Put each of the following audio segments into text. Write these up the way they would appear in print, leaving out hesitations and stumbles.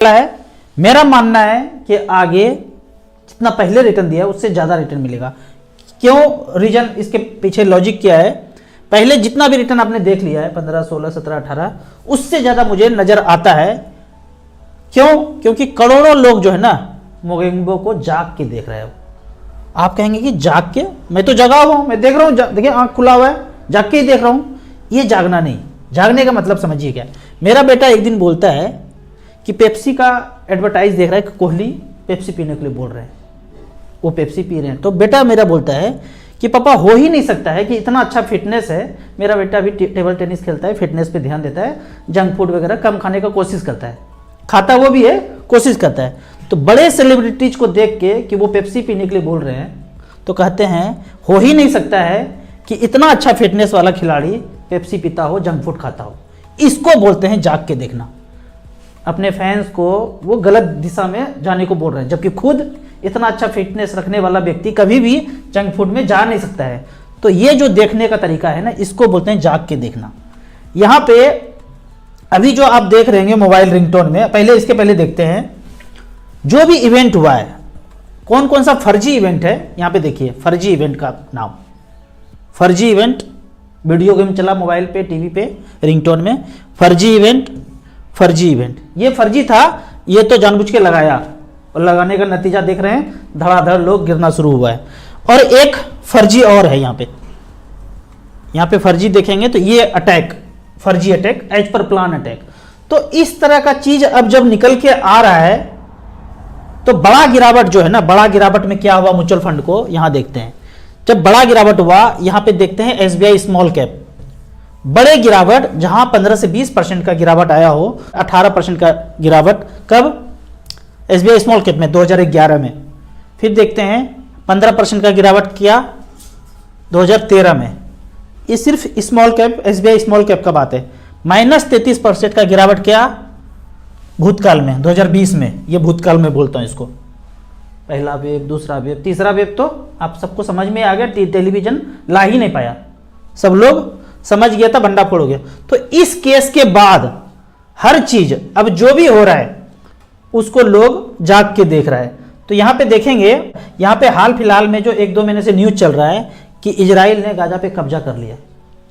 है। मेरा मानना है कि आगे जितना पहले रिटर्न दिया है उससे ज़्यादा रिटर्न मिलेगा। क्यों? रीजन इसके पीछे लॉजिक क्या है? पहले जितना भी रिटर्न आपने देख लिया है 15, 16, 17, 18 उससे ज़्यादा मुझे नज़र आता है। क्यों? क्योंकि करोड़ों लोग जो है ना मोगेम्बो को जाग के देख रहे हो। आप कहेंगे कि जाग के? मैं तो जगा हुआ हूँ, मैं देख रहा हूँ, देखिए आँख खुला हुआ है, जाग के ही देख रहा हूँ। ये जागना नहीं। जागने का मतलब समझिए क्या। मेरा बेटा एक दिन बोलता है कि पेप्सी का एडवर्टाइज देख रहा है कि कोहली पेप्सी पीने के लिए बोल रहे हैं, वो पेप्सी पी रहे हैं। तो बेटा मेरा बोलता है कि पापा हो ही नहीं सकता है कि इतना अच्छा फिटनेस है। मेरा बेटा अभी टेबल टेनिस खेलता है, फिटनेस पे ध्यान देता है, जंक फूड वगैरह कम खाने का कोशिश करता है, खाता वो भी है, कोशिश करता है। तो बड़े सेलिब्रिटीज को देख के कि वो पेप्सी पीने के लिए बोल रहे हैं तो कहते हैं हो ही नहीं सकता है कि इतना अच्छा फिटनेस वाला खिलाड़ी पेप्सी पीता हो, जंक फूड खाता हो। इसको बोलते हैं जाग के देखना। अपने फैंस को वो गलत दिशा में जाने को बोल रहे हैं, जबकि खुद इतना अच्छा फिटनेस रखने वाला व्यक्ति कभी भी जंक फूड में जा नहीं सकता है। तो ये जो देखने का तरीका है ना, इसको बोलते हैं जाग के देखना। यहाँ पे अभी जो आप देख रहे हैं मोबाइल रिंगटोन में, पहले इसके पहले देखते हैं जो भी इवेंट हुआ है, कौन कौन सा फर्जी इवेंट है। यहाँ पे देखिए फर्जी इवेंट का नाम, फर्जी इवेंट, वीडियो गेम चला मोबाइल पे, टीवी पे, रिंगटोन में, फर्जी इवेंट, फर्जी इवेंट। ये फर्जी था, ये तो जानबूझ के लगाया और लगाने का नतीजा देख रहे हैं, धड़ाधड़ लोग गिरना शुरू हुआ है। और एक फर्जी और है यहाँ पे फर्जी देखेंगे तो ये अटैक, फर्जी attack, as per plan attack. तो इस तरह का चीज अब जब निकल के आ रहा है तो बड़ा गिरावट जो है ना, बड़ा गिरावट में क्या हुआ म्यूचुअल फंड को, यहां देखते हैं। जब बड़ा गिरावट हुआ यहां पे देखते हैं एसबीआई स्मॉल कैप, बड़े गिरावट, जहां 15 से 20% का गिरावट आया हो, 18% का गिरावट कब? एसबीआई स्मॉल कैप में 2011 में। फिर देखते हैं 15% का गिरावट किया 2013 में। ये सिर्फ small cap, SBI small cap का बात है। -33% का गिरावट किया भूतकाल में 2020 में। ये भूतकाल में बोलता हूं इसको, पहला वेव, दूसरा वेव, तीसरा वेव तो आप सबको समझ में आ गया, टेलीविजन ला ही नहीं पाया, सब लोग समझ गया था, बंडा फोड़ हो गया। तो इस केस के बाद हर चीज अब जो भी हो रहा है उसको लोग जाग के देख रहा है। तो यहां पे देखेंगे, यहां पे हाल फिलहाल में जो 1-2 महीने से न्यूज चल रहा है कि इजराइल ने गाजा पे कब्जा कर लिया,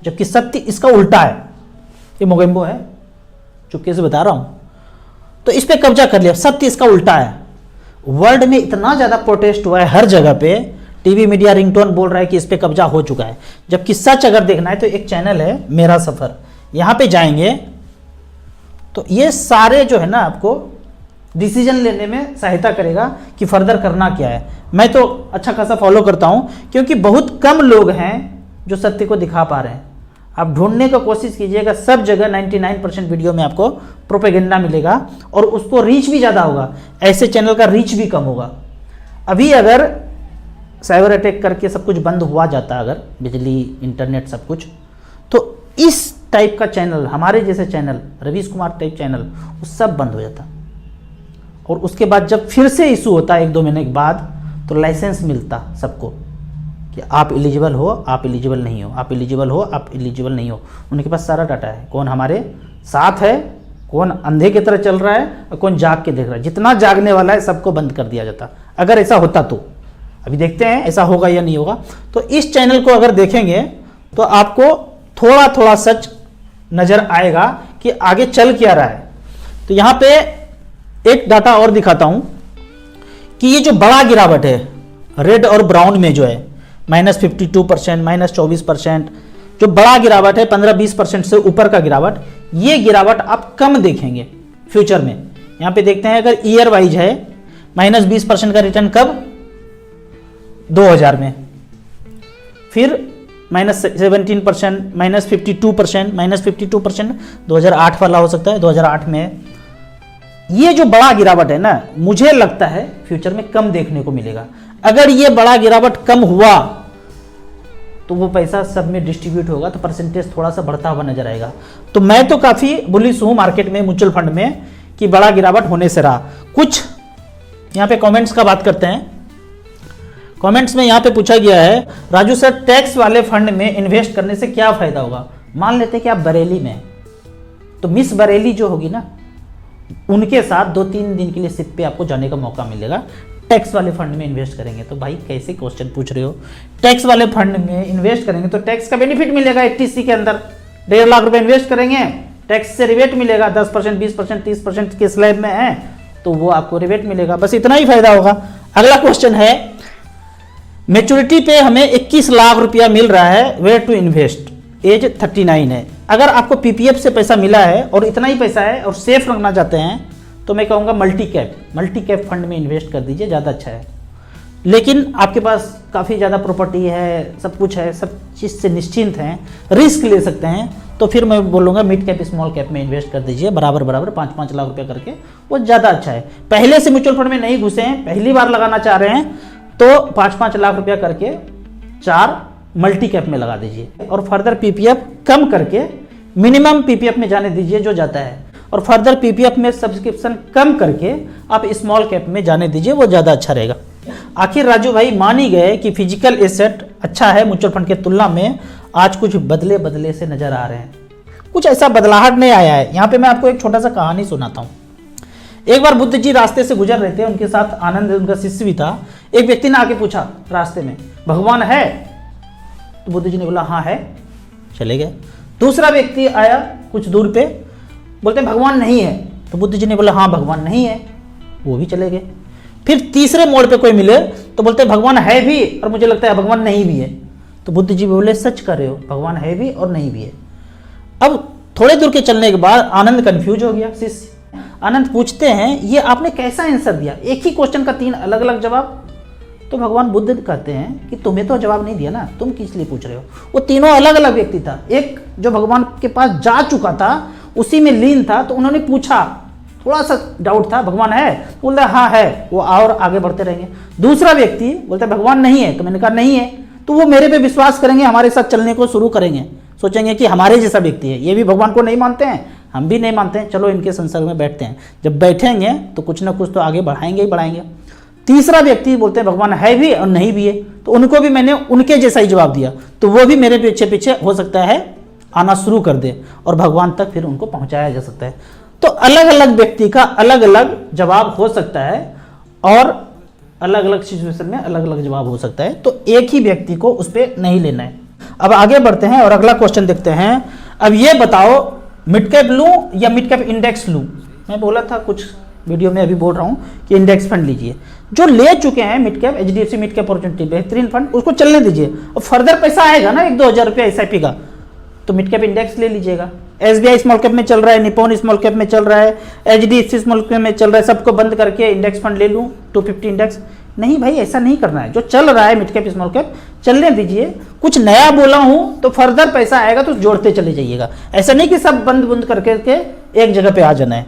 जबकि सत्य इसका उल्टा है। ये मोगेम्बो है, चुपके से बता रहा हूं। तो इस पे कब्जा कर लिया, सत्य इसका उल्टा है। वर्ल्ड में इतना ज्यादा प्रोटेस्ट हुआ है, हर जगह पे टीवी मीडिया रिंगटोन बोल रहा है कि इस पे कब्जा हो चुका है। जबकि सच अगर देखना है तो एक चैनल है मेरा सफर, यहां पे जाएंगे तो ये सारे जो है ना आपको डिसीजन लेने में सहायता करेगा कि फर्दर करना क्या है। मैं तो अच्छा खासा फॉलो करता हूं क्योंकि बहुत कम लोग हैं जो सत्य को दिखा पा रहे हैं। आप ढूंढने का कोशिश कीजिएगा, सब जगह 99% वीडियो में आपको प्रोपेगेंडा मिलेगा और उसको रीच भी ज़्यादा होगा, ऐसे चैनल का रीच भी कम होगा। अभी अगर साइबर अटैक करके सब कुछ बंद हुआ जाता, अगर बिजली, इंटरनेट सब कुछ, तो इस टाइप का चैनल, हमारे जैसे channel, Ravish Kumar type channel, वो सब बंद हो जाता। और उसके बाद जब फिर से इशू होता 1-2 महीने के बाद तो लाइसेंस मिलता सबको कि आप एलिजिबल हो, आप एलिजिबल नहीं हो, आप एलिजिबल हो, आप एलिजिबल नहीं हो। उनके पास सारा डाटा है, कौन हमारे साथ है, कौन अंधे की तरह चल रहा है और कौन जाग के देख रहा है। जितना जागने वाला है सबको बंद कर दिया जाता, अगर ऐसा होता तो। अभी देखते हैं ऐसा होगा या नहीं होगा। तो इस चैनल को अगर देखेंगे तो आपको थोड़ा थोड़ा सच नजर आएगा कि आगे चल क्या रहा है। तो यहां पे एक डाटा और दिखाता हूं कि ये जो बड़ा गिरावट है रेड और ब्राउन में जो है -52%, -24%, जो बड़ा गिरावट है 15-20% से ऊपर का गिरावट, ये गिरावट आप कम देखेंगे फ्यूचर में। यहां पे देखते हैं अगर ईयर वाइज है -20% का रिटर्न कब? 2000 में, फिर -17%, -52%, -52% 2008 वाला हो सकता है, 2008 में। ये जो बड़ा गिरावट है ना, मुझे लगता है फ्यूचर में कम देखने को मिलेगा। अगर ये बड़ा गिरावट कम हुआ तो वो पैसा सब में डिस्ट्रीब्यूट होगा, तो परसेंटेज थोड़ा सा बढ़ता हुआ नजर आएगा। तो मैं तो काफी बुलिश हूं मार्केट में, म्यूचुअल फंड में, कि बड़ा गिरावट होने से रहा। कुछ यहां पे कमेंट्स का बात करते हैं। कमेंट्स में यहां पे पूछा गया है, राजू सर टैक्स वाले फंड में इन्वेस्ट करने से क्या फायदा होगा? मान लेते हैं कि आप बरेली में, तो मिस बरेली जो होगी ना, उनके साथ 2-3 दिन के लिए सिप पे आपको जाने का मौका मिलेगा। टैक्स वाले फंड में इन्वेस्ट करेंगे तो भाई कैसे क्वेश्चन पूछ रहे हो, टैक्स वाले फंड में इन्वेस्ट करेंगे तो टैक्स का बेनिफिट मिलेगा। 80C के अंदर 1.5 लाख रुपए इन्वेस्ट करेंगे, टैक्स से रिबेट मिलेगा। 10%, 20%, 30% के स्लैब में है तो वो आपको रिबेट मिलेगा, बस इतना ही फायदा होगा। अगला क्वेश्चन है, मैच्योरिटी पे हमें 21 लाख रुपया मिल रहा है, वेयर टू इन्वेस्ट, एज 39 है। अगर आपको पीपीएफ से पैसा मिला है और इतना ही पैसा है और सेफ रखना चाहते हैं तो मैं कहूँगा मल्टी कैप फंड में इन्वेस्ट कर दीजिए, ज़्यादा अच्छा है। लेकिन आपके पास काफ़ी ज़्यादा प्रॉपर्टी है, सब कुछ है, सब चीज़ से निश्चिंत हैं, रिस्क ले सकते हैं, तो फिर मैं बोलूँगा मिड कैप स्मॉल कैप में इन्वेस्ट कर दीजिए, बराबर 5-5 लाख रुपया करके, वो ज़्यादा अच्छा है। पहले से म्यूचुअल फंड में नहीं घुसे हैं, पहली बार लगाना चाह रहे हैं तो 5-5 लाख रुपया करके 4 मल्टी कैप में लगा दीजिए और फर्दर पीपीएफ कम करके मिनिमम पीपीएफ में जाने दीजिए जो जाता है, और फर्दर पीपीएफ में सब्सक्रिप्शन कम करके आप स्मॉल कैप में जाने दीजिए, वो ज़्यादा अच्छा रहेगा। आखिर राजू भाई मान ही गए कि फिजिकल एसेट अच्छा है म्यूचुअल फंड के तुलना में, आज कुछ बदले से नजर आ रहे हैं, कुछ ऐसा बदलाहट नहीं आया है। यहाँ पे मैं आपको एक छोटा सा कहानी सुनाता हूँ। एक बार बुद्ध जी रास्ते से गुजर रहे थे, उनके साथ आनंद उनका शिष्य भी था। एक व्यक्ति ने आके पूछा रास्ते में, भगवान है? तो बुद्ध जी ने बोला हाँ है, चले गए। दूसरा व्यक्ति आया कुछ दूर पे, बोलते भगवान नहीं है। तो बुद्ध जी ने बोला हाँ भगवान नहीं है, वो भी चले गए। फिर तीसरे मोड़ पे कोई मिले तो बोलते भगवान है भी और मुझे लगता है भगवान नहीं भी है। तो बुद्ध जी बोले सच कर रहे हो, भगवान है भी और नहीं भी है। अब थोड़े दूर के चलने के बाद आनंद कंफ्यूज हो गया। शिष्य आनंद पूछते हैं ये आपने कैसा आंसर दिया, एक ही क्वेश्चन का 3 अलग अलग जवाब। तो भगवान बुद्ध कहते हैं कि तुम्हें तो जवाब नहीं दिया ना, तुम किस लिए पूछ रहे हो। वो तीनों अलग अलग व्यक्ति था, एक जो भगवान के पास जा चुका था उसी में लीन था, तो उन्होंने पूछा, थोड़ा सा डाउट था भगवान है, बोलता हाँ है, वो और आगे बढ़ते रहेंगे। दूसरा व्यक्ति बोलता है भगवान नहीं है, तो मैंने कहा नहीं है, तो वो मेरे पे विश्वास करेंगे, हमारे साथ चलने को शुरू करेंगे, सोचेंगे कि हमारे जैसा व्यक्ति है, ये भी भगवान को नहीं मानते हैं, हम भी नहीं मानते हैं, चलो इनके संसर्ग में बैठते हैं। जब बैठेंगे तो कुछ ना कुछ तो आगे बढ़ाएंगे ही बढ़ाएंगे। तीसरा व्यक्ति बोलते हैं भगवान है भी और नहीं भी है, तो उनको भी मैंने उनके जैसा ही जवाब दिया, तो वो भी मेरे पीछे पीछे हो सकता है आना शुरू कर दे और भगवान तक फिर उनको पहुंचाया जा सकता है। तो अलग अलग व्यक्ति का अलग अलग जवाब हो सकता है और अलग अलग सिचुएशन में अलग अलग जवाब हो सकता है, तो एक ही व्यक्ति को उस पर नहीं लेना है। अब आगे बढ़ते हैं और अगला क्वेश्चन देखते हैं। अब ये बताओ मिड कैप लूं या मिड कैप इंडेक्स लूं। मैं बोला था कुछ वीडियो में, अभी बोल रहा हूं कि इंडेक्स फंड लीजिए। जो ले चुके हैं mid cap, HDFC mid cap opportunity बेहतरीन फंड, उसको चलने दीजिए और फर्दर पैसा आएगा ना 1-2 हज़ार रुपया एसआईपी का, तो मिड कैप इंडेक्स ले लीजिएगा। एसबीआई स्मॉल कैप में चल रहा है, निप्पॉन स्मॉल कैप में चल रहा है, एचडीएफसी स्मॉल कैप में चल रहा है, सबको बंद करके इंडेक्स फंड ले लूं 250 इंडेक्स। नहीं भाई, ऐसा नहीं करना है। जो चल रहा है मिड कैप स्मॉल कैप चलने दीजिए। कुछ नया बोला हूं तो फर्दर पैसा आएगा तो जोड़ते चले जाइएगा, ऐसा नहीं कि सब बंद करके एक जगह पे आ जाना है।